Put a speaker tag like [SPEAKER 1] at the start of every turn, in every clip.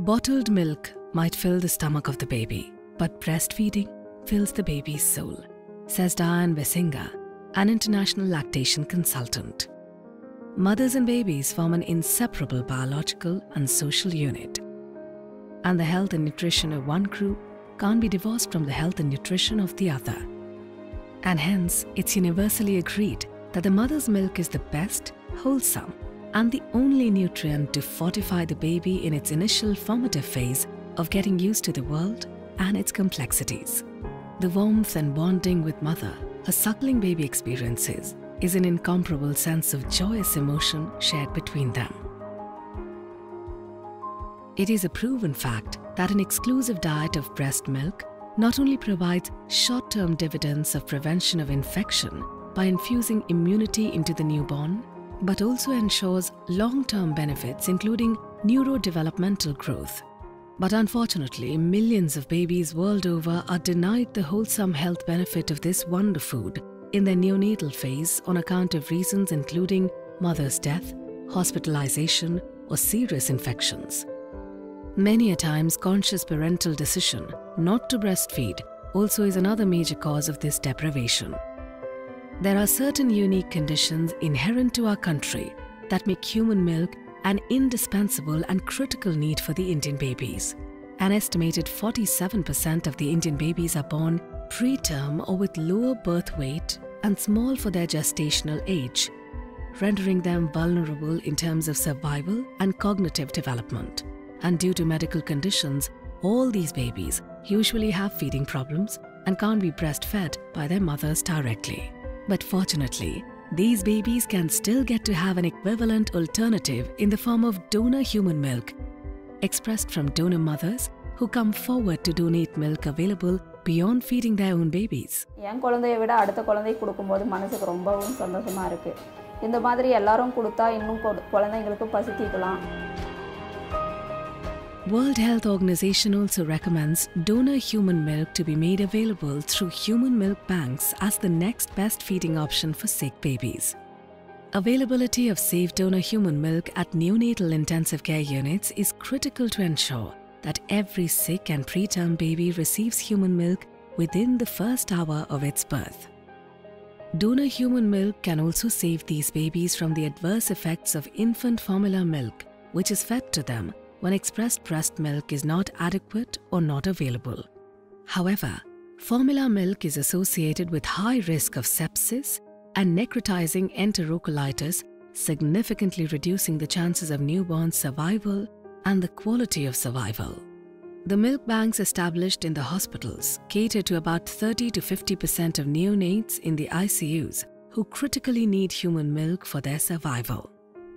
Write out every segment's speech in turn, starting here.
[SPEAKER 1] Bottled milk might fill the stomach of the baby, but breastfeeding fills the baby's soul, says Diane Wesinga, an international lactation consultant. Mothers and babies form an inseparable biological and social unit, and the health and nutrition of one group can't be divorced from the health and nutrition of the other. And hence, it's universally agreed that the mother's milk is the best, wholesome, and the only nutrient to fortify the baby in its initial formative phase of getting used to the world and its complexities. The warmth and bonding with mother a suckling baby experiences is an incomparable sense of joyous emotion shared between them. It is a proven fact that an exclusive diet of breast milk not only provides short-term dividends of prevention of infection by infusing immunity into the newborn, but also ensures long-term benefits including neurodevelopmental growth. But unfortunately, millions of babies world over are denied the wholesome health benefit of this wonder food in their neonatal phase on account of reasons including mother's death, hospitalization, or serious infections. Many a times, conscious parental decision not to breastfeed also is another major cause of this deprivation. There are certain unique conditions inherent to our country that make human milk an indispensable and critical need for the Indian babies. An estimated 47% of the Indian babies are born preterm or with lower birth weight and small for their gestational age, rendering them vulnerable in terms of survival and cognitive development. And due to medical conditions, all these babies usually have feeding problems and can't be breastfed by their mothers directly. But fortunately, these babies can still get to have an equivalent alternative in the form of donor human milk, expressed from donor mothers who come forward to donate milk available beyond feeding their own babies.
[SPEAKER 2] என் குழந்தையை விட அடுத்த குழந்தை கொடுக்கும்போது மனசுக்கு ரொம்பவும் சந்தோஷமா இருக்கு. இந்த மாதிரி எல்லாரும் கொடுத்தா இன்னும் குழந்தைகளுக்கு பசி தீக்கலாம்.
[SPEAKER 1] World Health Organization also recommends donor human milk to be made available through human milk banks as the next best feeding option for sick babies. Availability of safe donor human milk at neonatal intensive care units is critical to ensure that every sick and preterm baby receives human milk within the first hour of its birth. Donor human milk can also save these babies from the adverse effects of infant formula milk, which is fed to them when expressed breast milk is not adequate or not available. However, formula milk is associated with high risk of sepsis and necrotizing enterocolitis, significantly reducing the chances of newborn survival and the quality of survival. The milk banks established in the hospitals cater to about 30 to 50% of neonates in the ICUs who critically need human milk for their survival.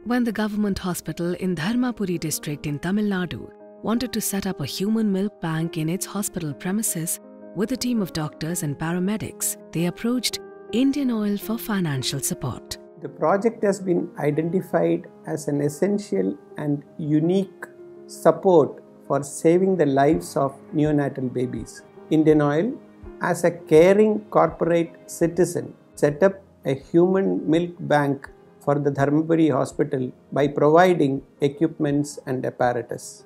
[SPEAKER 1] When the government hospital in Dharmapuri district in Tamil Nadu wanted to set up a human milk bank in its hospital premises with a team of doctors and paramedics, they approached Indian Oil for financial support.
[SPEAKER 3] The project has been identified as an essential and unique support for saving the lives of neonatal babies. Indian Oil, as a caring corporate citizen, set up a human milk bank for the Dharmapuri hospital by providing equipments and apparatus.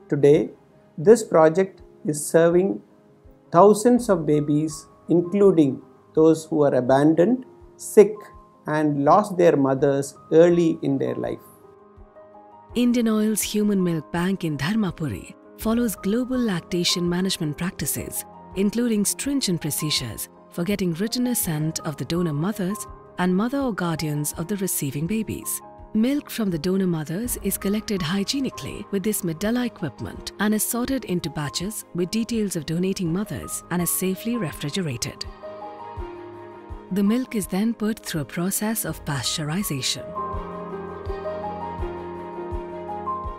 [SPEAKER 3] Today, this project is serving thousands of babies, including those who are abandoned, sick, and lost their mothers early in their life.
[SPEAKER 1] Indian Oil's Human Milk Bank in Dharmapuri follows global lactation management practices, including stringent procedures for getting written assent of the donor mothers and mother or guardians of the receiving babies. Milk from the donor mothers is collected hygienically with this Medela equipment and is sorted into batches with details of donating mothers and is safely refrigerated. The milk is then put through a process of pasteurization.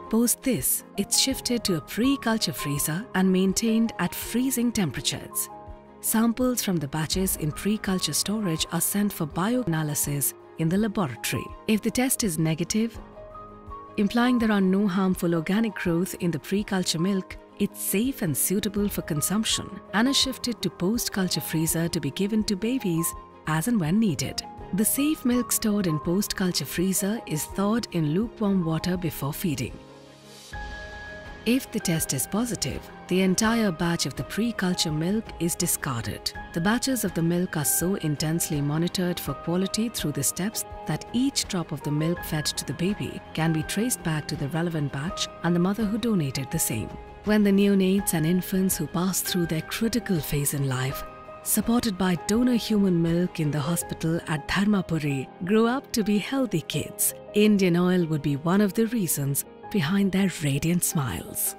[SPEAKER 1] Post this, it's shifted to a pre-culture freezer and maintained at freezing temperatures. Samples from the batches in pre-culture storage are sent for bioanalysis in the laboratory. If the test is negative, implying there are no harmful organic growth in the pre-culture milk, it's safe and suitable for consumption and is shifted to post-culture freezer to be given to babies as and when needed. The safe milk stored in post-culture freezer is thawed in lukewarm water before feeding. If the test is positive, the entire batch of the pre-culture milk is discarded. The batches of the milk are so intensely monitored for quality through the steps that each drop of the milk fed to the baby can be traced back to the relevant batch and the mother who donated the same. When the neonates and infants who pass through their critical phase in life, supported by donor human milk in the hospital at Dharmapuri, grow up to be healthy kids, Indian Oil would be one of the reasons behind their radiant smiles.